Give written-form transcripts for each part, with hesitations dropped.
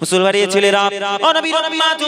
মুসলমানের ছেলেরা ও নবীর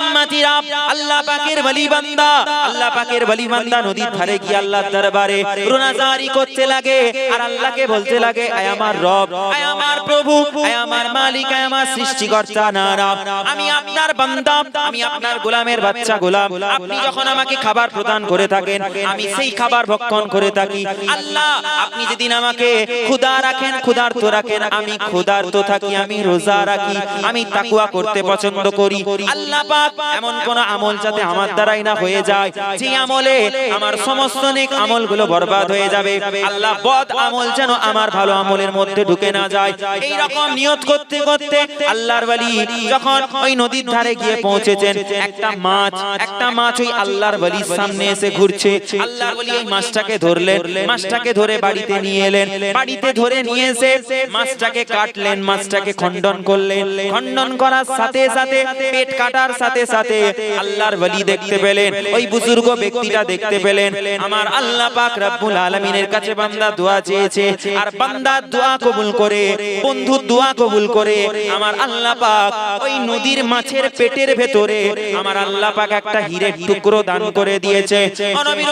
উম্মতিরা, আল্লাহ পাকের ওলি বান্দা, আল্লাহ পাকের ওলি বান্দা নদীর ধারে গিয়ে আল্লাহর দরবারে রোনাজারি করতে লাগে আর আল্লাহকে বলতে লাগে, আয় আমার রব, আয় আমার প্রভু, আয় আমার মালিক, আয় আমার সৃষ্টিকর্তা নারাম, আমি আপনার বান্দা, আমি আপনার গোলামের বাচ্চা গোলাম। আপনি যখন আমাকে খাবার প্রদান করে থাকেন আমি সেই খাবার ভক্ষণ করে থাকি। আল্লাহ আপনি যেদিন আমাকে ক্ষুধা রাখেন, ক্ষুধার্ত রাখেন, আমি ক্ষুধার্ত থাকি, আমি রোজা রাখি, আমি তাকওয়া করতে পছন্দ করি। আল্লাহ পাক এমন কোন আমল যাতে আমার দ্বারাই না হয়ে যায় যে আমলে আমার সমস্ত নেক আমলগুলো বরবাদ হয়ে যাবে। আল্লাহ বদ আমল যেন আমার ভালো আমলের মধ্যে ঢুকে না যায়। এই রকম নিয়ত করতে করতে আল্লাহর ওলি যখন ওই নদীর ধারে গিয়ে পৌঁছেছেন, একটা মাছ ওই আল্লাহর ওলির সামনে এসে ঘুরছে। আল্লাহর ওলি এই মাছটাকে ধরলেন, মাছটাকে ধরে বাড়িতে নিয়ে এলেন, বাড়িতে ধরে নিয়ে এসে মাছটাকে কাটলেন, মাছটাকে খণ্ডন করলেন। খণ্ডন করার সাথে সাথে, পেট কাটার সাথে সাথে আল্লাহর ওলি দেখতে পেলেন, ওই বুজুর্গ ব্যক্তিটা দেখতে পেলেন, আমার আল্লাহ পাক রব্বুল আলামিনের কাছে বান্দা দোয়া চেয়েছে, আর বান্দার দোয়া কবুল করে, বন্ধুর দোয়া কবুল করে আমার আল্লাহ পাক ওই নদীর মাছের পেটের ভেতরে আমার আল্লাহ পাক একটা হীরের টুকরো দান করে দিয়েছে। ও নবীর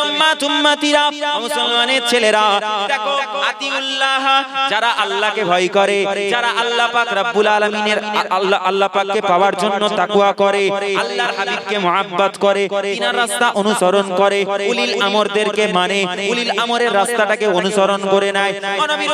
উম্মতিরা, মুসলমানের ছেলেরা, দেখো আতিউল্লাহ, যারা আল্লাহকে ভয় করে, যারা আল্লাহ পাক রব্বুল আলামিনের আল্লাহ পাককে পাওয়ার জন্য তাকওয়া করে, আল্লাহর হাবিবকে মুহাব্বত করে, তিনার রাস্তা অনুসরণ করে, উলিল আমরদেরকে মানে, উলিল আমরের রাস্তাটাকে অনুসরণ করে নেয়। ও নবীর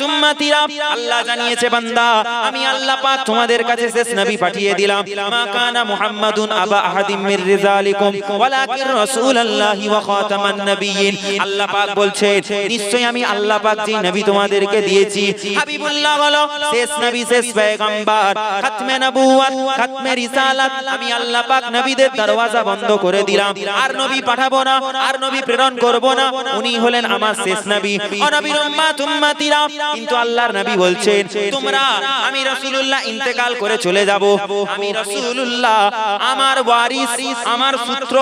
উম্মতিরা, আল্লাহ জানিয়েছে বান্দা আমি আল্লাহ পাক তোমাদের কাছে শেষ নবী পাঠিয়ে দিলাম। মা কানা মুহাম্মাদুন আবা আহাদিম মির রিজালিকুম ওয়ালাকিন রাসূলুল্লাহি ওয়া খাতামান নবিয়্যিন। আল্লাহ পাক বলছে নিশ্চয়ই আমি আল্লাহ পাক যে নবী তোমাদেরকে দিয়েছি, হাবিবুল্লাহ বলো শেষ নবী, শেষ পয়গম্বর, খাতমে নবুয়ত, খাতমে রিসালাত, আমি আল্লাহ পাক নবীদের দরওয়াজা বন্ধ করে দিলাম, আর নবী পাঠাবো না, আর নবী প্রেরণ করব না, উনি হলেন আমার শেষ নবী। ও নবীর উম্মতিরা, কিন্তু আল্লাহর নবী বলছেন তোমরা, আমি রাসূলুল্লাহ ইন্তেকাল করে চলে যাব, আমি রাসূলুল্লাহ আমার ওয়ারিস, আমার সূত্র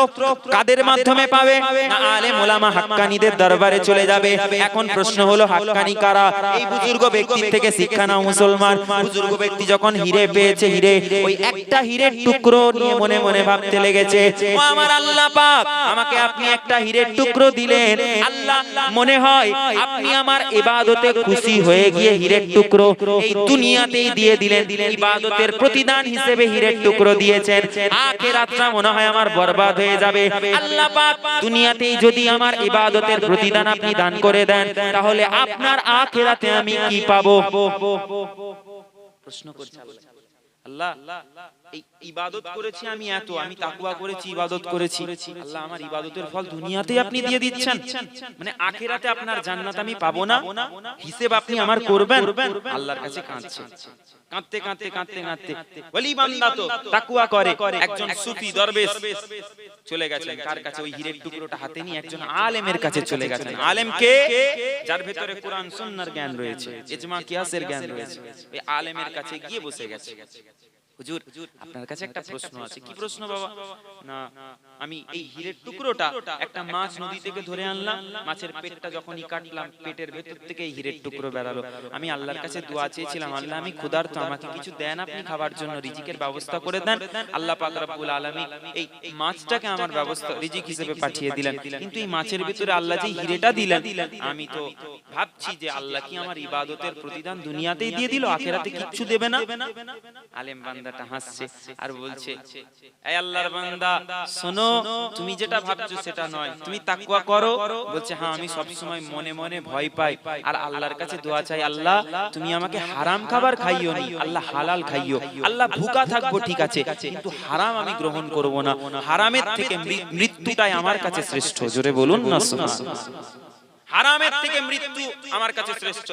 কাদের মাধ্যমে পাবে? না আলেম ওলামা হাক্কানীদের দরবারে চলে যাবে। এখন প্রশ্ন হলো হাক্কানী কারা? এই বুজুর্গ ব্যক্তি থেকে শিক্ষা নাও মুসলমান। বুজুর্গ ব্যক্তি যখন হিরে পেয়েছে, হিরে, ওই একটা হিরের টুকরো নিয়ে মনে মনে ভাবতে লেগেছে, ও আমার আল্লাহ পাক আমাকে আপনি একটা হিরের টুকরো দিলেন, আল্লাহ মনে হয় আপনি আমার ইবাদতে খুশি হয়ে গিয়ে হিরের টুকরো এই দুনিয়াতেই দিয়ে দিলেন, ইবাদতের প্রতিদান হিসেবে হিরের টুকরো দিয়েছেন। আখিরাতটা মনে হয় আমার বরবাদ হয়ে যাবে। আল্লাহ পাক দুনিয়াতেই যদি আমার ইবাদতের প্রতিদান আপনি দান করে দেন, তাহলে আপনার আখিরাতে আমি কি পাবো? প্রশ্ন করছে আল্লাহ, এই ইবাদত করেছি আমি, এত আমি তাকওয়া করেছি, ইবাদত করেছি, আল্লাহ আমার ইবাদতের ফল দুনিয়াতেই আপনি দিয়ে দিচ্ছেন, মানে আখিরাতে আপনার জান্নাত আমি পাবো না, হিসাব আপনি আমার করবেন? আল্লাহর কাছে কাঁদছে, কাঁদতে কাঁদতে কাঁদতে কাঁদতে ওলি বান্দা তো তাকওয়া করে, একজন সুফি দরবেশ চলে গেছেন কার কাছে? ওই হীরের টুকরোটা হাতে নিয়ে একজন আলেমের কাছে চলে গেছেন। আলেম কে? যার ভেতরে কোরআন সুন্নাহর জ্ঞান রয়েছে, ইজমা কিয়াসের জ্ঞান রয়েছে। ওই আলেমের কাছে গিয়ে বসে গেছে, হুজুর আপনার কাছে একটা প্রশ্ন আছে। কি প্রশ্ন বাবা? না আমি এই হীরের টুকরোটা একটা মাছ নদী থেকে ধরে আনলাম, মাছের পেটটা যখনই কাটলাম পেটের ভেতর থেকে এই হীরের টুকরো বেরালো, আমি আল্লাহর কাছে দোয়া চেয়েছিলাম, আল্লাহ আমি ক্ষুধার্ত, আমাকে কিছু দেন আপনি খাবার জন্য, রিজিকের ব্যবস্থা করে দেন। আল্লাহ পাক রব্বুল আলামিন এই মাছটাকে আমার ব্যবস্থা রিজিক হিসেবে পাঠিয়ে দিলেন, কিন্তু এই মাছের ভিতরে আল্লাহ যে হীরেটা দিলেন, আমি তো ভাবছি যে আল্লাহ কি আমার ইবাদতের প্রতিদান দুনিয়াতেই দিয়ে দিল, আখিরাতে কিচ্ছু দেবে না? আলেম বান্দাটা হাসছে আর বলছে, এই আল্লাহর বান্দা শোনো, তুমি যেটা ভাবছো সেটা নয়, তুমি তাকওয়া করো। বলছে হ্যাঁ আমি সব সময় মনে মনে ভয় পাই আর আল্লাহর কাছে দোয়া চাই, আল্লাহ তুমি আমাকে হারাম খাবার খাইও না, আল্লাহ হালাল খাইও। আল্লাহ ভুকা থাকবো ঠিক আছে, কিন্তু হারাম আমি গ্রহণ করব না, হারামের থেকে মৃত্যুটাই আমার কাছে শ্রেষ্ঠ। জোরে বলুন না সুবহানাল্লাহ। হারামের থেকে মৃত্যু আমার কাছে শ্রেষ্ঠ।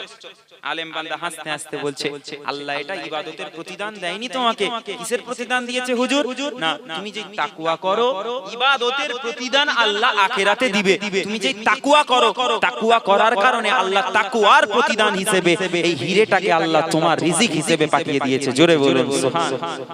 আলেম বান্দা হাসতে হাসতে বলছে, আল্লাহ এটা ইবাদতের প্রতিদান দেয়নি তোমাকে, কিসের প্রতিদান দিয়েছে হুজুর? না তুমি যে তাকওয়া করো ইবাদতের প্রতিদান আল্লাহ আখিরাতে দিবে, তুমি যে তাকওয়া করো, তাকওয়া করার কারণে আল্লাহ তাকওয়ার প্রতিদান হিসেবে এই হীরেটাকে আল্লাহ তোমার রিজিক হিসেবে পাঠিয়ে দিয়েছে। জোরে বলুন সুবহানাল্লাহ।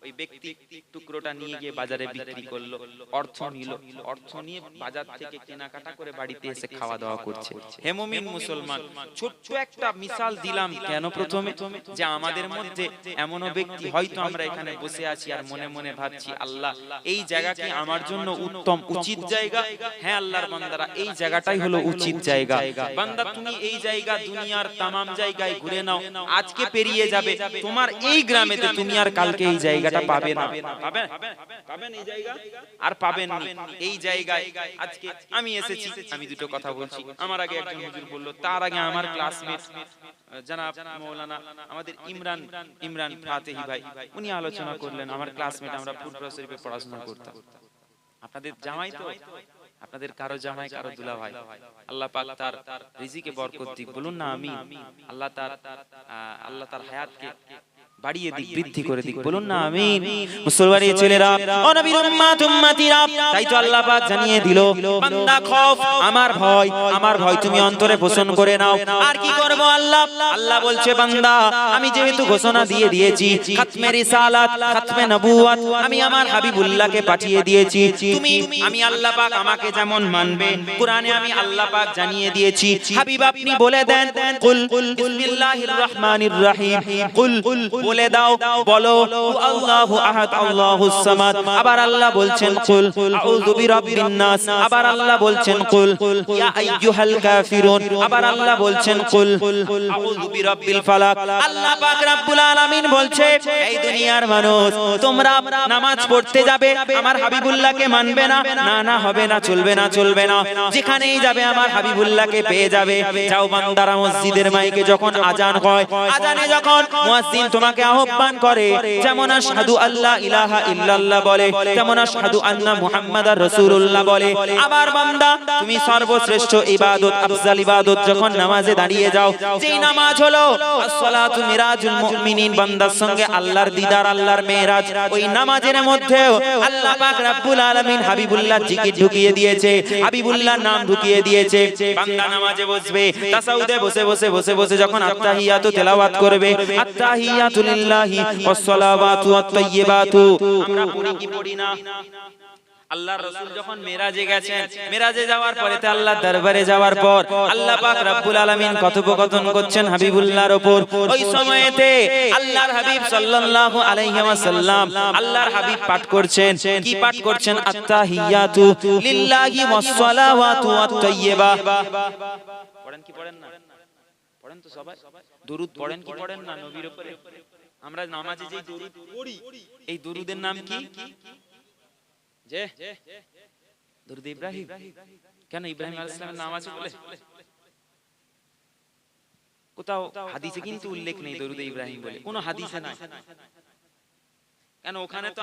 ওই ব্যক্তি টুকরোটা নিয়ে গিয়ে বাজারে বিক্রি করলো, অর্থ নিল, অর্থ নিয়ে বাজার থেকে কেনাকাটা করে বাড়িতে এসে খাওয়া দাওয়া করছে। হে মুমিন মুসলমান, ছোট্ট একটা মিসাল দিলাম কেন প্রথমে, যে আমাদের মধ্যে এমনও ব্যক্তি হয়তো আমরা এখানে বসে আছি আর মনে মনে ভাবছি আল্লাহ এই জায়গা কি আমার জন্য উত্তম উচিত জায়গা? হ্যাঁ আল্লাহর বান্দারা, এই জায়গাটাই হলো উচিত জায়গা। বান্দা তুমি এই জায়গা দুনিয়ার তামাম জায়গায় ঘুরে নাও, আজকে পেরিয়ে যাবে, তোমার এই গ্রামেতে তুমি আর কালকে এই জায়গাটা পাবে না। পাবেন এই জায়গা? আর পাবেন না। এই জায়গায় আজকে আমি এসেছি, আমি দুটো কথা বলছি। আমার আগে একজন হুজুর বললো, তার আগে আমার ক্লাসমেট জনাব মৌলানা আমাদের ইমরান ফাতেহি ভাই, উনি আলোচনা করলেন। আমার ক্লাসমেট, আমরা ফুরফুরা শরীফে পড়াশোনা করতাম। আপনাদের জামাই তো, আপনাদের কারো জামাই কারো দুলা ভাই, আল্লাহ পাক তার রিজিকে বরকত দিক, বলুন না আমিন। আল্লাহ তার হায়াতকে বাড়িয়ে দিক, বৃদ্ধি করে দিক, বলুন না আমিন। মুসলমানের ছেলেরা ও নবীর উম্মত উম্মতিরা, তাই তো আল্লাহ পাক জানিয়ে দিল, বান্দা খৌফ, আমার ভয় তুমি অন্তরে পোষণ করে নাও। আর কি করব আল্লাহ বলছে, বান্দা আমি যেহেতু ঘোষণা দিয়ে দিয়েছি, খাতমে রিসালাত, খাতমে নবুয়ত আমি আমার হাবিবুল্লাহকে পাঠিয়ে দিয়েছি, তুমি আমি আল্লাহ পাক আমাকে যেমন মানবে, কোরআনে আমি আল্লাহ পাক জানিয়ে দিয়েছি। হাবিব আপনি বলে দেন, কুল বিসমিল্লাহির রহমানির রহিম, কুল বলে দাও, বলো আল্লাহু আহাদ আল্লাহুস সামাদ। আবার আল্লাহ বলছেন কুল আউযু বিরাব্বিন নাস। আবার আল্লাহ বলছেন কুল ইয়া আইয়ুহাল কাফিরুন। আবার আল্লাহ বলছেন কুল আউযু বিরাব্বিল ফালাক। আল্লাহ পাক রব্বুল আলামিন বলছে, এই দুনিয়ার মানুষ তোমরা নামাজ পড়তে যাবে, আমার হাবিবুল্লাহকে মানবে না? না হবে না, চলবে না। যেখানেই যাবে আমার হাবিবুল্লাহকে পেয়ে যাবে। যাও বান্দারা, মসজিদের মাইকে যখন আজান হয়, আজানে যখন মুয়াজ্জিন তোমাকে আহ্বান করে, যেমন আশহাদু আল্লা ইলাহা ইল্লাল্লাহ বলে, তেমন আশহাদু আন্না মুহাম্মাদার রাসূলুল্লাহ বলে। আবার বান্দা তুমি সর্বশ্রেষ্ঠ ইবাদত, আফজাল ইবাদত যখন নামাজে দাঁড়িয়ে যাও, যেই নামাজ হলো আসসালাতু মিরাজুল মুমিনিন, বান্দার সঙ্গে আল্লাহর দিদার, আল্লাহর মেরাজ, ওই নামাজের মধ্যেও আল্লাহ পাক রব্বুল আলামিন হাবিবুল্লাহ জিকির ঢুকিয়ে দিয়েছে, হাবিবুল্লাহর নাম ঢুকিয়ে দিয়েছে। বান্দা নামাজে বসবে, তাসাউদে বসে যখন আত্তাহিয়াতু তেলাওয়াত করবে, আত্তাহিয়াতু লিল্লাহি ওয়াস সালাওয়াতু ওয়াত তাইয়্যিবাতু, আমরা পড়ি কি পড়ি না? আল্লাহর রাসূল যখন মেরাজে গেছেন, মেরাজে যাওয়ার পরে তে আল্লাহর দরবারে যাওয়ার পর আল্লাহ পাক রব্বুল আলামিন কথোপকথন করছেন হাবিবুল্লাহর উপর। ওই সময়েতে আল্লাহর হাবিব সাল্লাল্লাহু আলাইহি ওয়াসাল্লাম, আল্লাহর হাবিব পাঠ করছেন, কি পাঠ করছেন? আত্তাহিয়াতু লিল্লাহি ওয়াস সালাওয়াতু ওয়াত তাইয়্যিবা। পড়েন কি পড়েন না? পড়েন তো সবাই? দরুদ পড়েন কি পড়েন না নবীর উপরে? আমরা নামাজে যে দরুদ পড়ি, এই দরুদের নাম কি? যে দরুদ ইব্রাহিম। কেন ইব্রাহিম আলাইহিস সালামের নাম আছে বলে? কোথাও হাদিসে কিন্তু উল্লেখ নেই দরুদ ইব্রাহিম বলে, কোনো হাদিসে নাই। কেন ওখানে তো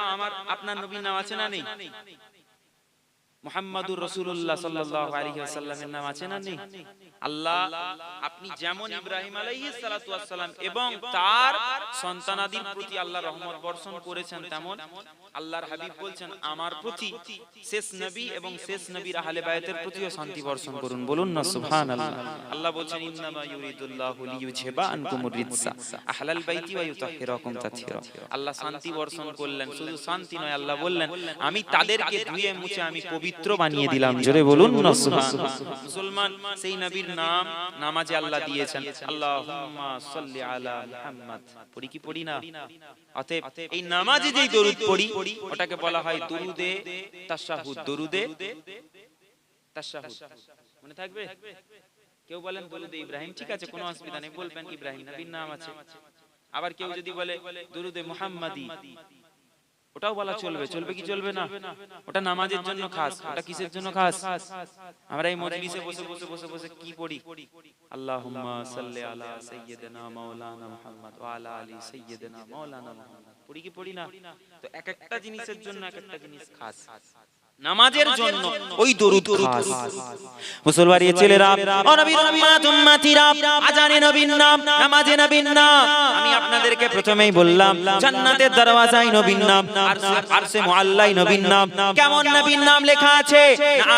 আপনার নবীর নাম আছে না নেই? মুহাম্মাদুর রাসূলুল্লাহ সাল্লাল্লাহু আলাইহি ওয়াসাল্লামের নাম আছে না নেই? আল্লাহ আপনি যেমন ইব্রাহিম আলাইহিস সালাতু ওয়াস সালাম এবং তার সন্তানাদির প্রতি আল্লাহ রহমত বর্ষণ করেছেন, তেমন আল্লাহর হাবিব বলছেন আমার প্রতি, শেষ নবী এবং শেষ নবীর আহলে বায়াতের প্রতিও শান্তি বর্ষণ করুন, বলুন না সুবহানাল্লাহ। আল্লাহ বলছেন ইন্নামা ইউরিদুল্লাহু লিইউযহিবা আনকুমুর রিজসা আহলাল বাইতি ওয়া ইউতাহহিরাকুম তাতহীরা। আল্লাহ শান্তি বর্ষণ করলেন, শুধু শান্তি নয়, আল্লাহ বললেন আমি তাদেরকে ধুয়ে মুছে আমি পবিত্র বানিয়ে দিলাম, জোরে বলুন না সুবহানাল্লাহ। মুসলমান সেই নবীর নাম নামাজে আল্লাহ দিয়েছেন, আল্লাহুম্মা সাল্লি আলা মুহাম্মাদ। পড়ি কি পড়ি না? অতএব এই নামাজে যেই দরুদ পড়ি ওটাকে বলা হয় দরুদে তাশাহুদ। দরুদে তাশাহুদ মনে থাকবে? কেউ বলেন দরুদে ইব্রাহিম, ঠিক আছে কোনো অসুবিধা নেই, বলবেন ইব্রাহিম নবীর নাম আছে। আবার কেউ যদি বলে দরুদে মুহাম্মাদি, ওটাও বলা চলবে। চলবে কি চলবে না? ওটা নামাজের জন্য খাস। ওটা কিসের জন্য খাস? আমরা এই মজলিসে বসে কি পড়ি? আল্লাহুম্মা সাল্লি আলা সাইয়্যিদিনা মাওলানা মুহাম্মদ ওয়া আলা আলি সাইয়্যিদিনা মাওলানা মুহাম্মদ। পড়ি কি পড়ি না? তো এক একটা জিনিসের জন্য এক একটা জিনিস খাস। নামাজের জন্য ওই দরুদ খাস। মুসলমানের ছেলেরা ও নবীর উম্মত উম্মতিরা, আজানে নবীর নাম, নামাজে নবীর নাম। আমি আপনাদেরকে প্রথমেই বললাম জান্নাতের দরওয়াজায় নবীর নাম, আরশে মুআল্লাই নবীর নাম। কেমন নবীর নাম লেখা আছে?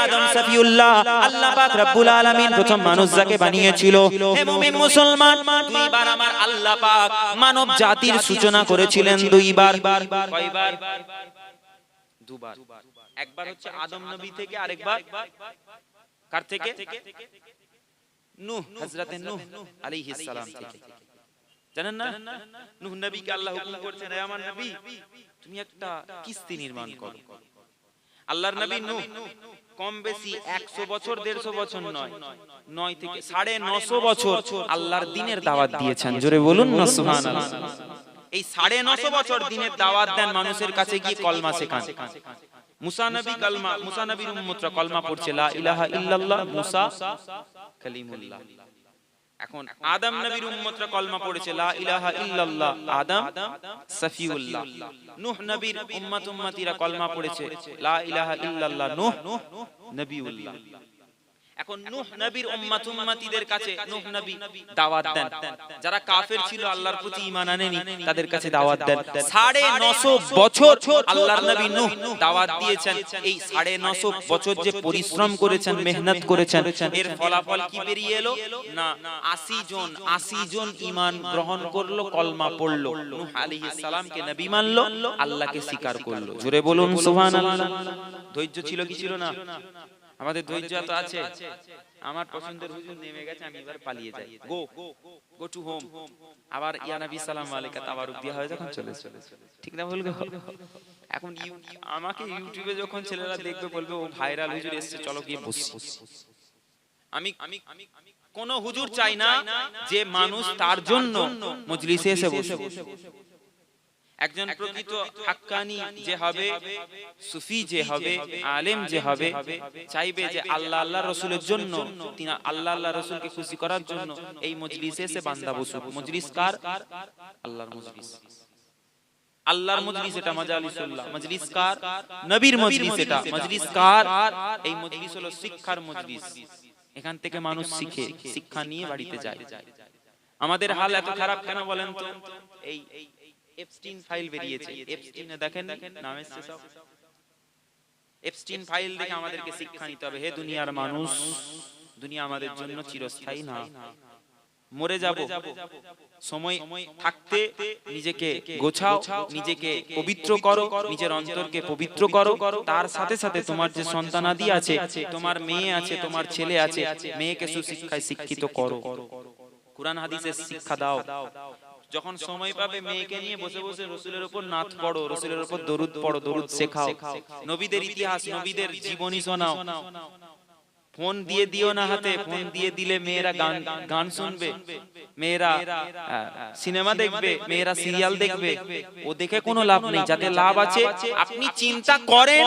আদম সফিউল্লাহ, আল্লাহ পাক রব্বুল আলামিন প্রথম মানুষ যাকে বানিয়েছিল। হে মুমিন মুসলমান, দুইবার আমার আল্লাহ পাক মানব জাতির সূচনা করেছিলেন। দুইবার। কয়বার? দুবার। একবার হচ্ছে আদম নবী থেকে, আরেকবার কার থেকে? নূহ, হযরতে নূহ আলাইহিস সালাম থেকে। জানেন না, নূহ নবীকে আল্লাহ হুকুম করছেন, হে আমার নবী তুমি একটা কিস্তি নির্মাণ করো। আল্লাহর নবী নূহ কম বেশি 100 বছর 150 বছর নয়, 9 থেকে 950 বছর আল্লাহর দ্বীনের দাওয়াত দিয়েছেন। জোরে বলুন না সুবহানাল্লাহ। এই 950 বছর দ্বীনের দাওয়াত দেন, মানুষের কাছে গিয়ে কলমা শেখান। মুসা নবী কলমা, মুসা নবীর উম্মতরা কলমা পড়ছে লা ইলাহা ইল্লাল্লাহ, মুসা কালিমুল্লাহ। এখন আদম নবীর উম্মতরা কলমা পড়েছে লা ইলাহা ইল্লাল্লাহ, আদম সফিউল্লাহ। নূহ নবীর উম্মত উম্মতিরা কলমা পড়েছে লা ইলাহা ইল্লাল্লাহ, নূহ নবিউল্লাহ। এখন নূহ নবীর উম্মত উম্মতিদের কাছে নূহ নবী দাওয়াত দেন। যারা কাফের ছিল, আল্লাহর প্রতি ঈমান আনেনি, তাদের কাছে দাওয়াত দেন। 950 বছর আল্লাহর নবী নূহ দাওয়াত দিয়েছেন। এই 950 বছর যে পরিশ্রম করেছেন, মেহনত করেছেন, এর ফলাফল কি বেরিয়ে এলো? না, 80 জন ঈমান গ্রহণ করলো, কলমা পড়লো, নূহ আলাইহিস সালামকে নবী মানলো, আল্লাহকে স্বীকার করলো। জোরে বলুন সুবহানাল্লাহ। ধৈর্য ছিল কি ছিল না? আমাদের ধৈর্য তো আছে। আমার পছন্দের হুজুর নেমে গেছে, আমি এবার পালিয়ে যাই। Go to home. আবার ইয়া নবী সালাম আলাইকা তাবারুক দিয়া হয় যখন চলে। ঠিক না বলবো? এখন আমাকে ইউটিউবে যখন ছেলেরা দেখবে বলবে ও ভাইরাল হুজুর এসেছে, চলো গিয়ে বসি। আমি কোন হুজুর চাই না যে মানুষ তার জন্য মজলিসে এসে বসে। একজন প্রকৃত হাক্কানি যে হবে, সুফি যে হবে, আলেম যে হবে, চাইবে যে আল্লাহ আল্লাহ রাসূলের জন্য, তিনি আল্লাহ আল্লাহ রাসূলকে খুশি করার জন্য এই মজলিসে এসে বান্দা বসুক। মজলিস কার? আল্লাহর মজলিস। আল্লাহর মজলিস এটা মাজালিসুল্লাহ। মজলিস কার? নবীর মজলিস এটা। মজলিস কার? এই মজলিস হলো শিক্ষার মজলিস। এখান থেকে মানুষ শিখে, শিক্ষা নিয়ে বাড়িতে যায়। আমাদের হাল এত খারাপ কেন বলেন তো? এই এপস্টিন ফাইল বেরিয়েছে, এপস্টিনে দেখেন নাম এসেছে সব। এপস্টিন ফাইল দেখে আমাদেরকে শিক্ষা নিতে হবে। হে দুনিয়ার মানুষ, দুনিয়া আমাদের জন্য চিরস্থায়ী না, মরে যাব। সময় থাকতে নিজেকে গোছাও, নিজেকে পবিত্র করো, নিজের অন্তরকে পবিত্র করো। তার সাথে সাথে তোমার যে সন্তানাদি আছে, তোমার মেয়ে আছে, তোমার ছেলে আছে, মেয়েকে সুশিক্ষায় শিক্ষিত করো, কুরআন হাদিসের শিক্ষা দাও। যখন সময় পাবে মেয়েকে নিয়ে বসে বসে রাসূলের উপর নাত পড়ো, রাসূলের উপর দরুদ পড়ো, দরুদ শেখাও, নবীদের ইতিহাস, নবীদের জীবনী শোনাও। ফোন দিয়ে দিও না হাতে, ফোন দিয়ে দিলে মেয়েরা গান শুনবে, মেয়েরা সিনেমা দেখবে, মেয়েরা সিরিয়াল দেখবে। ও দেখে কোনো লাভ নেই। যাতে লাভ আছে আপনি চিন্তা করেন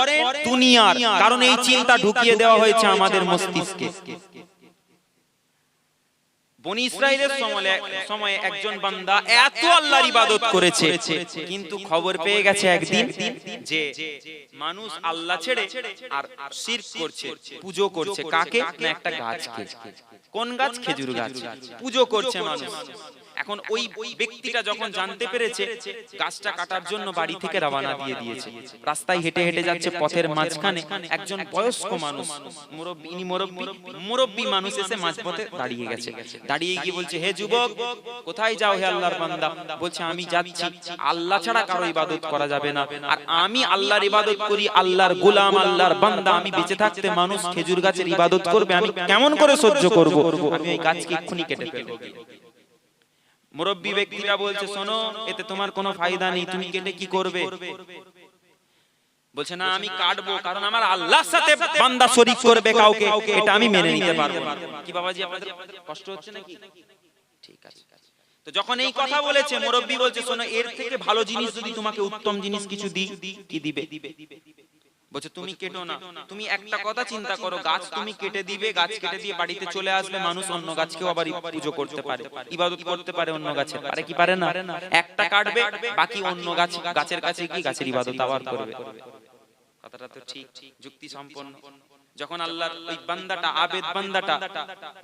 দুনিয়ার, কারণ এই চিন্তা ঢুকিয়ে দেওয়া হয়েছে আমাদের মস্তিষ্কে। বনি ইসরাইলের সময়ে একজন বান্দা এত আল্লাহর ইবাদত করেছে, কিন্তু খবর পেয়ে গেছে একদিন যে মানুষ আল্লাহ ছেড়ে আর শিরক করছে, পূজা করছে। কাকে? না, একটা গাছকে। কোন গাছ? খেজুর গাছ। পূজা করছে মানুষ। এখন ওই ব্যক্তিটা যখন জানতে পেরেছে, গাছটা কাটার জন্য বাড়ি থেকে রওনা দিয়ে দিয়েছে। রাস্তায় হেঁটে হেঁটে যাচ্ছে, পথের মাঝখানে একজন বয়স্ক মানুষ, মুরব্বী মানুষ এসে মাঝপথে দাঁড়িয়ে গেছে। দাঁড়িয়ে গিয়ে বলছে, হে যুবক, কোথায় যাও হে আল্লাহর বান্দা? বলছে, আমি যাচ্ছি, আল্লাহ ছাড়া কারো ইবাদত করা যাবে না, আর আমি আল্লাহর ইবাদত করি, আল্লাহর গোলাম, আল্লাহর বান্দা। আমি বেঁচে থাকতে মানুষ খেজুর গাছের ইবাদত করবে, আমি কেমন করে সহ্য করব? আমি এই গাছকে এক্ষুনি কেটে ফেলবো। মুরব্বী ব্যক্তিরা বলছে, শোনো, এতে তোমার কোনো ফায়দা নেই, তুমি কেটে কি করবে? বলছে, না, আমি কাটবো, কারণ আমার আল্লাহর সাথে বান্দা শরীক করবে কাউকে, এটা আমি মেনে নিতে পারবো না। কি বাবাজি, আপনাদের কষ্ট হচ্ছে নাকি? ঠিক আছে। তো যখন এই কথা বলেছে, মুরব্বী বলছে, শোনো, এর থেকে ভালো জিনিস যদি তোমাকে, উত্তম জিনিস কিছু দিই, কি দিবে? বলছে, তুমি কেটো না। তুমি একটা কথা চিন্তা করো, গাছ তুমি কেটে দিবে, গাছ কেটে দিয়ে বাড়িতে চলে আসবে, মানুষ অন্য গাছকেও আবার পূজা করতে পারে, ইবাদত করতে পারে অন্য গাছের। পারে কি পারে না? একটা কাটবে, বাকি অন্য গাছের কাছে কি গাছের ইবাদত আবার করবে। কথাটা তো ঠিক, যুক্তি সম্পন্ন। যখন আল্লাহর ওই বান্দাটা, আবেদ বান্দাটা,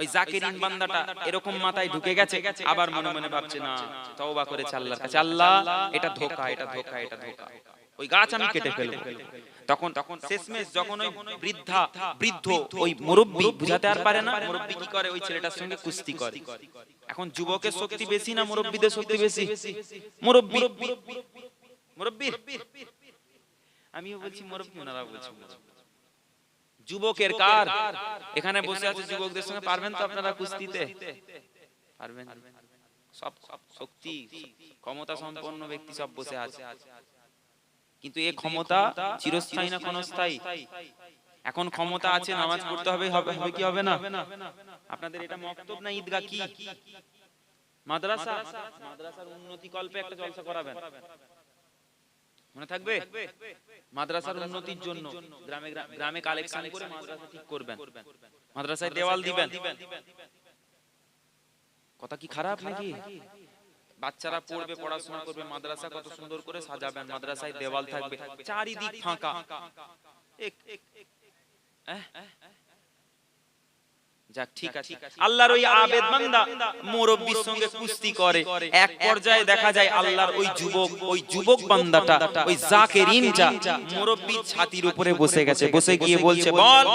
ওই জাকিরিন বান্দাটা এরকম মাথায় ঢুকে গেছে, আবার মনে মনে ভাবছে না, তওবা করেছে আল্লাহর কাছে, আল্লাহ এটা ধোঁকা, এটা ধোঁকা, এটা ধোঁকা, ওই গাছ আমি কেটে ফেলবো। তখন শেষমেশ যখন ওই বৃদ্ধ ওই মুরব্বি বুঝাতে আর পারে না, মুরব্বি কি করে, ওই ছেলেটার সঙ্গে কুস্তি করে। এখন যুবকের শক্তি বেশি না মুরব্বিদের শক্তি বেশি? মুরব্বি, আমিও বলছি মুরব্বি, ওনারা বলছি যুবকের কার। এখানে বসে আছে যুবকদের সঙ্গে, পারবেন তো আপনারা কুস্তিতে? পারবেন? সব শক্তি ক্ষমতা সম্পন্ন ব্যক্তি সব বসে আছে, কিন্তু এই ক্ষমতা চিরস্থায়ী না ক্ষণস্থায়ী? এখন ক্ষমতা আছে, নামাজ পড়তে হবে, হবে কি হবে না? আপনাদের এটা মক্তব না ঈদগাহ? কি মাদ্রাসা? মাদ্রাসার উন্নতি কল্পে একটা জলসা করাবেন, মনে থাকবে? মাদ্রাসার উন্নতির জন্য গ্রামে গ্রামে কালেকশন করে মাদ্রাসা ঠিক করবেন, মাদ্রাসায় দেওয়াল দিবেন। কথা কি খারাপ নাকি? বাচ্চারা পড়বে, পড়াশোনা করবে, মাদ্রাসা কত সুন্দর করে সাজাবেন, মাদ্রাসায় দেওয়াল থাকবে, চারিদিক ফাঁকা। যাক, ঠিক আছে। আল্লাহর ওই আবেদ বান্দা মুরব্বির সঙ্গে কুস্তি করে, এক পর্যায়ে দেখা যায় আল্লাহর ওই যুবক বান্দাটা, ওই জাকিরিনটা মুরব্বির ছাতির উপরে বসে গেছে, বসে গিয়ে বলছে, বল,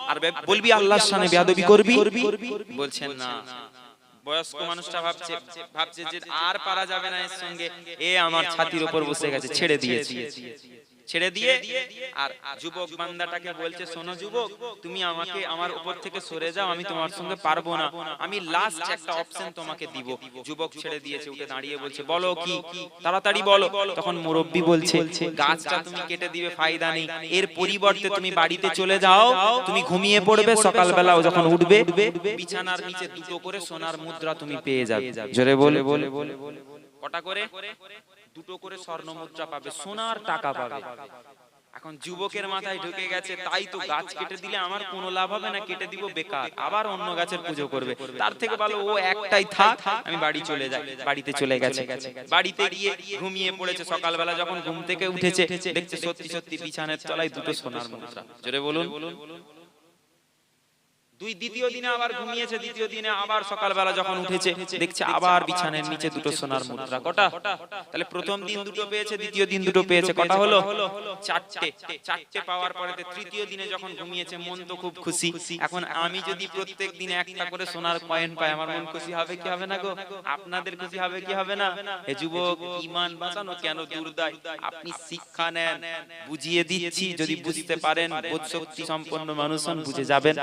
আর বলবি আল্লাহর শানে বেয়াদবি করবি? বলছেন না। বয়স্ক মানুষটা ভাবছে যে আর পারা যাবে না এর সঙ্গে, এ আমার ছাতির উপর বসে গেছে, ছেড়ে দিয়েছি। ছেড়ে দিয়ে আর যুবক বান্দাটাকে বলছে, শোনো যুবক, তুমি আমাকে আমার উপর থেকে সরে যাও, আমি তোমার সঙ্গে পারবো না, আমি লাস্ট একটা অপশন তোমাকে দিব। যুবক ছেড়ে দিয়েছে, উঠে দাঁড়িয়ে বলছে, বলো কি, তাড়াতাড়ি বলো। তখন মুরব্বি বলছে, গাছটা তুমি কেটে দিবে, ফায়দা নেই, এর পরিবর্তে তুমি বাড়িতে চলে যাও, তুমি ঘুমিয়ে পড়বে, সকালবেলাও যখন উঠবে বিছানার নিচে দুটো করে সোনার মুদ্রা তুমি পেয়ে যাবে। জোরে বলে বলে বলে কটা করে? দুটো করে স্বর্ণ মুদ্রা পাবে, সোনার টাকা পাবে। এখন যুবকের মাথায় ঢুকে গেছে, তাই তো গাছ কেটে দিলে আমার কোনো লাভ হবে না, কেটে দিব বেকার, আবার অন্য গাছের পুজো করবে, তার থেকে ভালো ও একটাই থাক, আমি বাড়ি চলে যাই। বাড়িতে চলে গেছে, বাড়িতে গিয়ে ঘুমিয়ে পড়েছে, সকালবেলা যখন ঘুম থেকে উঠেছে দেখছে সত্যি সত্যি বিছানার তলায় দুটো সোনার মুদ্রা। জোরে বলুন। দ্বিতীয় দিনে আবার ঘুমিয়েছে, দ্বিতীয় দিনে আবার সকালবেলা যখন উঠেছে দেখছে আবার বিছানার নিচে দুটো সোনার মুদ্রা। কটা? তাহলে প্রথম দিন দুটো পেয়েছে, দ্বিতীয় দিন দুটো পেয়েছে, কটা হলো? চারটে। চারটে পাওয়ার পরে তৃতীয় দিনে যখন ঘুমিয়েছে মন তো খুব খুশি। এখন আমি যদি প্রত্যেক দিনে একটা করে সোনার কয়েন পাই, আমার মন খুশি হবে কি হবে না গো? আপনাদের খুশি হবে কি হবে না? হে যুবক, ঈমান বাঁচানো কেন দুর্দায়, আপনি শিক্ষা নেন, বুঝিয়ে দিচ্ছি, যদি বুঝতে পারেন, বোধ শক্তি সম্পন্ন মানুষ হন, বুঝে যাবেন।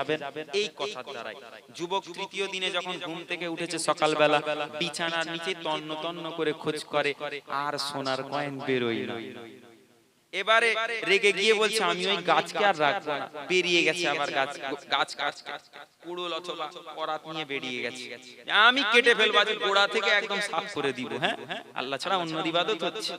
এই কথার দ্বারাই যুবক তৃতীয় দিনে যখন ঘুম থেকে উঠেছে সকালবেলা, বিছানার নিচে তন্ন তন্ন করে খোঁজ করে, আর সোনার কয়েন বেরোয় না। এবারে রেগে গিয়ে বলছে, আমি ওই গাছকে আর রাখবো না, বেরিয়ে গেছে। আবার গাছ কুড়ুল অথবা করাত নিয়ে বেরিয়ে গেছে, আমি কেটে ফেলবো, গোড়া থেকে একদম সাফ করে দিব। হ্যাঁ, আল্লাহ ছাড়া অন্য ইবাদত হচ্ছে।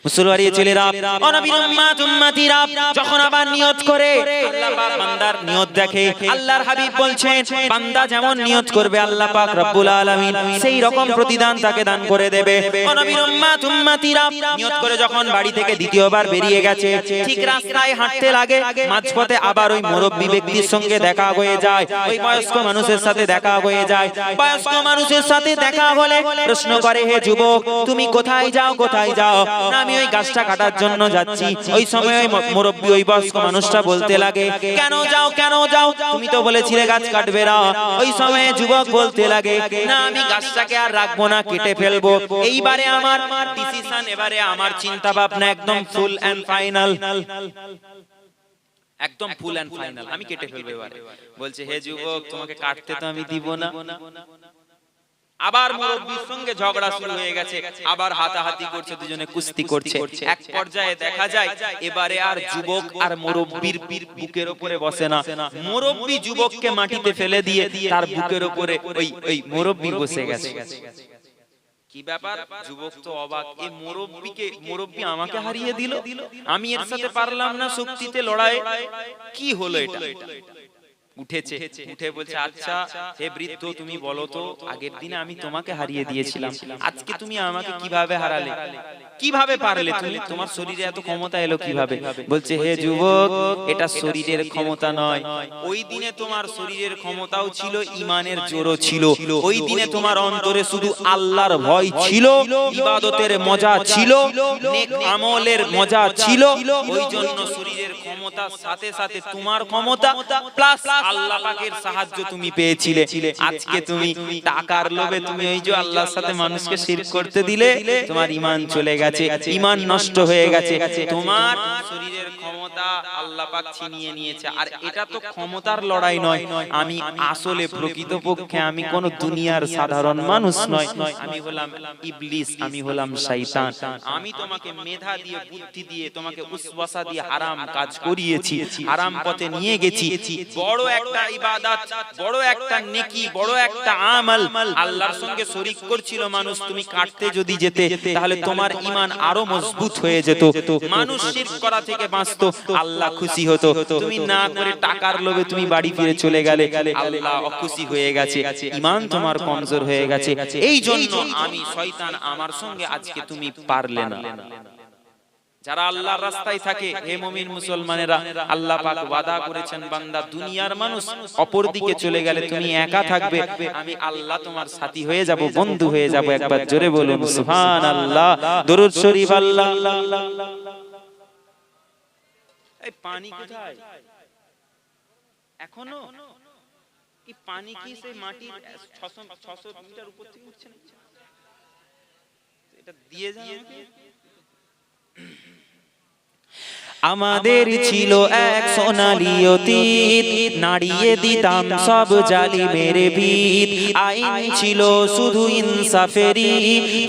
মুসলমানি ছেলেরা, ও নবীর উম্মত উম্মতিরা, যখন আবার নিয়ত করে, আল্লাহ পাক বান্দার নিয়ত দেখে। আল্লাহর হাবিব বলছেন, বান্দা যেমন নিয়ত করবে আল্লাহ পাক রব্বুল আলামিন সেই রকম প্রতিদান তাকে দান করে দেবে। ও নবীর উম্মত উম্মতিরা, নিয়ত করে যখন বাড়ি থেকে দ্বিতীয়বার বেরিয়ে গেছে, ঠিক রাস্তায় হাঁটতে লাগে, মাঝপথে আবার ওই মুরব্বি ব্যক্তির সঙ্গে দেখা হয়ে যায়, ওই বয়স্ক মানুষের সাথে দেখা হয়ে যায়। বয়স্ক মানুষের সাথে দেখা হলে প্রশ্ন করে, হে যুবক, তুমি কোথায় যাও, কোথায় যাও? না, আমি ওই গাছটা কাটার জন্য যাচ্ছি। ওই সময় মুরব্বি ওই বয়স্ক মানুষটা বলতে লাগে, কেন যাও, কেন যাও? তুমি তো বলেছিলে গাছ কাটবে না। ওই সময় যুবক বলতে লাগে, না, আমি গাছটাকে আর রাখবো না, কেটে ফেলবো। এইবারে আমার ডিসিশন, এবারে আমার চিন্তা ভাবনা একদম ফুল এন্ড ফাইনাল, একদম ফুল এন্ড ফাইনাল, আমি কেটে ফেলবো এবারে। বলছে, হে যুবক, তোমাকে কাটতে তো আমি দিব না। আবার মুরব্বির সঙ্গে ঝগড়া শুরু হয়ে গেছে, আবার হাতাহাতি করছে, দুজনে কুস্তি করছে। এক পর্যায়ে দেখা যায় এবারে আর যুবক আর মুরব্বির বুকের উপরে বসে না, মুরব্বি যুবককে মাটিতে ফেলে দিয়ে তার বুকের উপরে ওই মুরব্বি বসে গেছে। কি ব্যাপার? যুবক তো অবাক, এই মুরব্বি আমাকে হারিয়ে দিল, আমি এর সাথে পারলাম না শক্তিতে লড়াই, কি হলো এটা? উঠেছে, উঠে বলছে আচ্ছা হে বৃদ্ধ তুমি বলো তো আগের দিনে আমি তোমাকে হারিয়ে দিয়েছিলাম, আজকে তুমি আমাকে কিভাবে হারালে, কিভাবে পারলে, তুমি তোমার শরীরে এত ক্ষমতা এলো কিভাবে? বলছে হে যুবক, এটা শরীরের ক্ষমতা নয়, ওই দিনে তোমার শরীরের ক্ষমতাও ছিল, ঈমানের জোরও ছিল, ওই দিনে তোমার অন্তরে শুধু আল্লাহর ভয় ছিল, ইবাদতের মজা ছিল, নেক আমলের মজা ছিল, ওই জন্য শরীরের ক্ষমতার সাথে সাথে তোমার ক্ষমতা প্লাস আল্লাহ পাকের সাহায্য তুমি পেয়েছিলে। আজকে তুমি টাকার লোভে তুমি ওই যে আল্লাহর সাথে মানুষকে শিরক করতে দিলে, তোমার ঈমান চলে গেছে, ঈমান নষ্ট হয়ে গেছে, তোমার শরীরের ক্ষমতা আল্লাহ পাক ছিনিয়ে নিয়েছে। আর এটা তো ক্ষমতার লড়াই নয়, আমি আসলে প্রকৃতপক্ষে আমি কোন দুনিয়ার সাধারণ মানুষ নয়, আমি হলাম ইবলিস, আমি হলাম শয়তান। আমি তোমাকে মেধা দিয়ে বুদ্ধি দিয়ে তোমাকে উসওয়াসা দিয়ে হারাম কাজ করিয়েছি, হারাম পথে নিয়ে গেছি। বড় একটা ইবাদত, বড় একটা নেকি, বড় একটা আমল আল্লাহর সঙ্গে শরীক করছিল মানুষ, তুমি কাটতে যদি যেতে তাহলে তোমার ঈমান আরো মজবুত হয়ে যেত, মানুষ শিরক করা থেকে বাঁচতো, আল্লাহ খুশি হতো। তুমি না করে টাকার লোভে তুমি বাড়ি ফিরে চলে গেলে, আল্লাহ অখুশি হয়ে গেছে, ঈমান তোমার কমজোর হয়ে গেছে, এই জন্য আমি শয়তান আমার সঙ্গে আজকে তুমি পারলে না। যারা আল্লাহর রাস্তায় থাকে, হে মুমিন মুসলমানেরা, আল্লাহ পাক ওয়াদা করেছেন বান্দা দুনিয়ার মানুষ অপর দিকে চলে গেলে তুমি একা থাকবে, আমি আল্লাহ তোমার সাথী হয়ে যাব, বন্ধু হয়ে যাব। একবার জোরে বলুন সুবহানাল্লাহ, দরুদ শরীফ আল্লাহ। এই পানি কোথায় এখনো? কি পানি কি সেই মাটির 600 মিটার উপর থেকে উঠছে না? এটা দিয়ে যাও। আমাদের ছিল এক সোনালী অতীত, নাড়িয়ে দিতাম সব জালিমের ভিত, আইন ছিল শুধু ইনসাফেরই,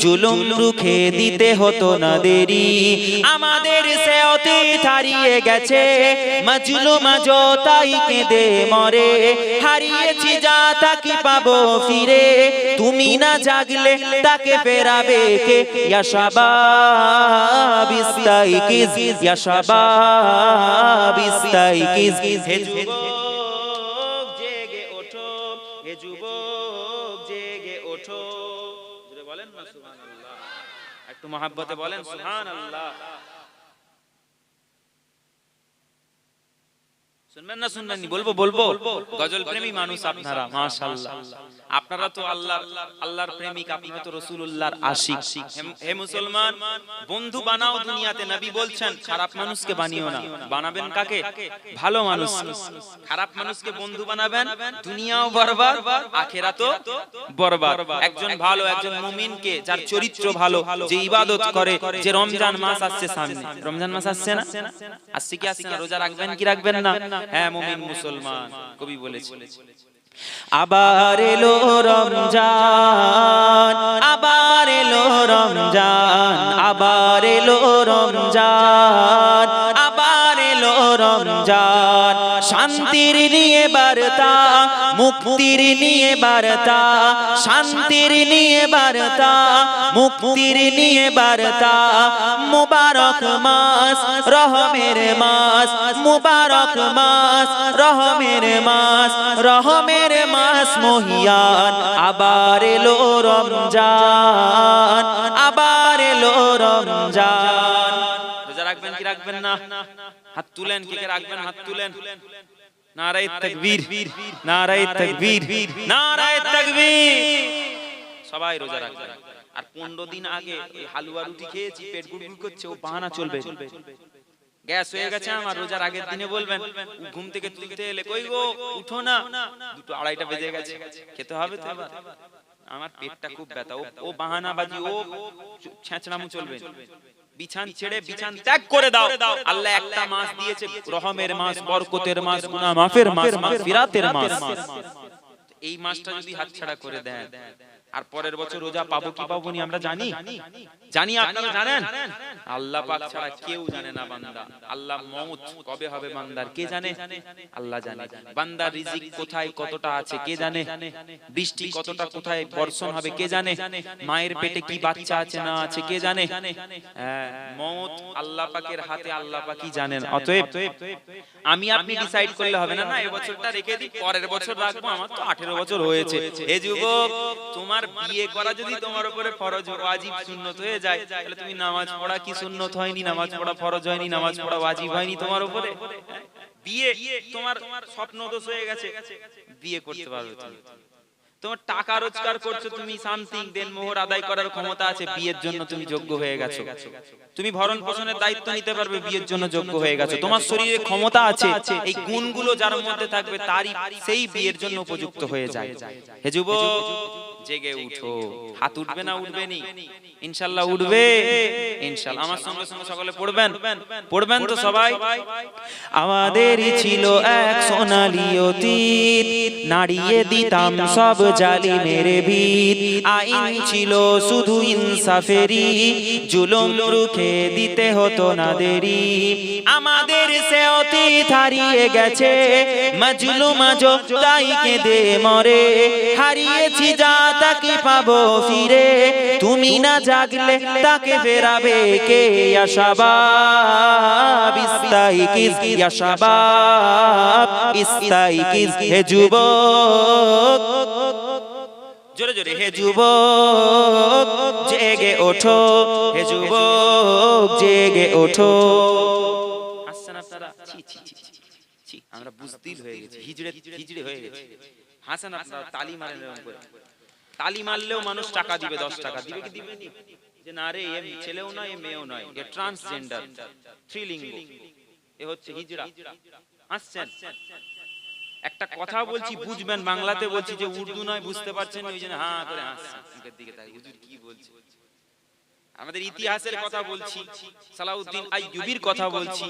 জুলুম রুখে দিতে হতো না দেরি। আমাদের সে অতীত হারিয়ে গেছে, মাজলুম আজও তাই কেঁদে মরে, হারিয়েছি যা তাকে পাবো ফিরে, তুমি না জাগলে তাকে ফেরাবে কে? ইয়া শাবাব ইস্তাইকিজ, ইয়া শাবাব ইস্তাইকিজ, হে যুবক জেগে ওঠো, হে যুবক জেগে ওঠো। জোরে বলেন না সুবহানাল্লাহ, একটু মহব্বতে বলেন সুবহানাল্লাহ। শুনবেন না শুনবেন নি? বলবো বলবো। গজল প্রেমী মানুষ আপনারা, মাশাআল্লাহ, আপনারা তো আল্লাহর প্রেমিক, আপনারা তো রাসূলুল্লাহর আশিক। হে মুসলমান, বন্ধু বানাও দুনিয়াতে, নবী বলছেন খারাপ মানুষকে বানিও না। বানাবেন কাকে? ভালো মানুষ। খারাপ মানুষকে বন্ধু বানাবেন, দুনিয়াও বরবাদ, আখিরাতও বরবাদ। একজন ভালো, একজন মুমিনকে যার চরিত্র ভালো, যে ইবাদত করে, যে রমজান মাস আসছে সামনে, রমজান মাস আসছে না? আসছে কি আসছে? রোজা রাখবেন কি রাখবেন না? হ্যাঁ মুমিন মুসলমান, কবি বলেছে। আবার এলো রমজান, আবার এলো রমজান, আবার এলো রমজান, আবার এলো রমজান, শান্তির নিয়ে বার্তা, মুক্তির নিয়ে বার্তা, শান্তির নিয়ে বার্তা, মুক্তির নিয়ে বার্তা, মুবারক মাস, রহমের মাস, মুবারক মাস, রহমের মাস, রহমের মাস মহিয়ান, আবার এলো রমজান, আবার এলো রমজান। রোজা রাখবেন কি রাখবেন না? হাত তুলেন, কে কে রাখবেন হাত তুলেন। নারায়ে তাকবীর, নারায়ে তাকবীর, নারায়ে তাকবীর। সবাই রোজা রাখবেন। আর 15 দিন আগে এই হালুয়া রুটি খেয়েছি, পেট গুড়গুড় করছে, ও বাহানা চলবে, গ্যাস হয়ে গেছে আমার, রোজার আগের দিনে বলবেন, ঘুম থেকে তুলতে এলে কই গো উঠো না, 2টো 2:30টা বেজে গেছে, খেতে হবে তো এবার, আমার পেটটা খুব ব্যথা, ও বাহানাবাজি, ও ছেঁচড়ামু চলবে। বিছান ছেড়ে বিছান ত্যাগ করে দাও। আল্লাহ একটা মাস দিয়েছে, রহমের মাস, বরকতের মাস, গুনাহ মাফের মাস, মাগফিরাতের মাস। এই মাসটা যদি হাতছাড়া করে দেন, আর পরের বছর রোজা পাবো কি পাবো নি আমরা জানি? জানি, আপনারা জানেন? আল্লাহ পাক ছাড়া কেউ জানে না বান্দা। আল্লাহ মউত কবে হবে বান্দার কে জানে? আল্লাহ জানে। বান্দার রিজিক কোথায় কতটা আছে কে জানে? বৃষ্টি কতটা কোথায় বর্ষণ হবে কে জানে? মায়ের পেটে কি বাচ্চা আছে না আছে কে জানে? হ্যাঁ, মউত আল্লাহ পাকের হাতে, আল্লাহ পাকই জানেন। অতএব আমি আপনি ডিসাইড করলে হবে না, না এবছরটা রেখে দিই পরের বছর রাখবো, আমার তো 18 বছর হয়েছে। হে যুবক, তোমার বিয়ে করা যদি তোমার উপরে ফরজ ওয়াজিব সুন্নত হয়ে যায়, তাহলে তুমি নামাজ পড়া কি সুন্নত হয়নি, নামাজ পড়া ফরজ হয়নি, নামাজ পড়া ওয়াজিব হয়নি তোমার উপরে? বিয়ে তোমার স্বপ্ন দোষ হয়ে গেছে, বিয়ে করতে পারবে তুমি। তোমার টাকা রোজগার করছো তুমি, সামথিং দেনমোহর আদায় করার ক্ষমতা আছে, বিয়ের জন্য তুমি যোগ্য হয়ে গেছো। তুমি ভরণ পোষণের দায়িত্ব নিতে পারবে, বিয়ের জন্য যোগ্য হয়ে গেছো। তোমার শরীরে ক্ষমতা আছে, এই গুণগুলো যার মধ্যে থাকবে তারই সেই বিয়ের জন্য উপযুক্ত হয়ে যায়। হে যুবক, জেগে উঠো। হাত উঠবে না উঠবে নি? ইনশাআল্লাহ উঠবে, ইনশাআল্লাহ। আমার সঙ্গে সঙ্গে সকলে পড়বেন, পড়বেন তো সবাই। আমাদেরই ছিল এক সোনালী অতীত, নাড়িয়ে দিতাম সব জালিমের ভিত। আইন ছিল শুধু ইনসাফেরই, জুলুম রুখে দিতে হতো না দেরি। আমাদের সে অতীত হারিয়ে গেছে, মাজলুম আজ তাই কেঁদে মরে। হারিয়েছি যা তাকে পাবো ফিরে, তুমি না জাগলে তাকে ফেরাবে কে? ইয়া শাবাব ইস্তাইকিজ, ইয়া শাবাব ইস্তাইকিজ। হে যুবক, জোরে জোরে, হে যুবক জেগে ওঠো, হে যুবক জেগে ওঠো। হাসছেন আপনারা? ছি ছি ছি ছি, আমরা বুজদিল হয়ে গেছি, হিজড়ে হয়ে গেছি। হাসেন আপনারা, তালি মারেন এরকম করে। তালি মারলেও মানুষ টাকা দিবে, 10 টাকা দিবে কি দিবে নি? যে না রে, এ ছেলেও নয় এ মেয়েও নয়, এ ট্রান্সজেন্ডার, থ্রিলিঙ্গ, এ হচ্ছে হিজড়া। হাসছেন? একটা কথা বলছি বুঝবেন, বাংলাতে বলছি, যে উর্দু নয় বুঝতে পারছেন, ওই জন্য হ্যাঁ করে হাসছেন, মুখের দিকে তাই হুজুর কি বলছে। আমাদের ইতিহাসের কথা বলছি, সালাউদ্দিন আইয়ুবীর কথা বলছি।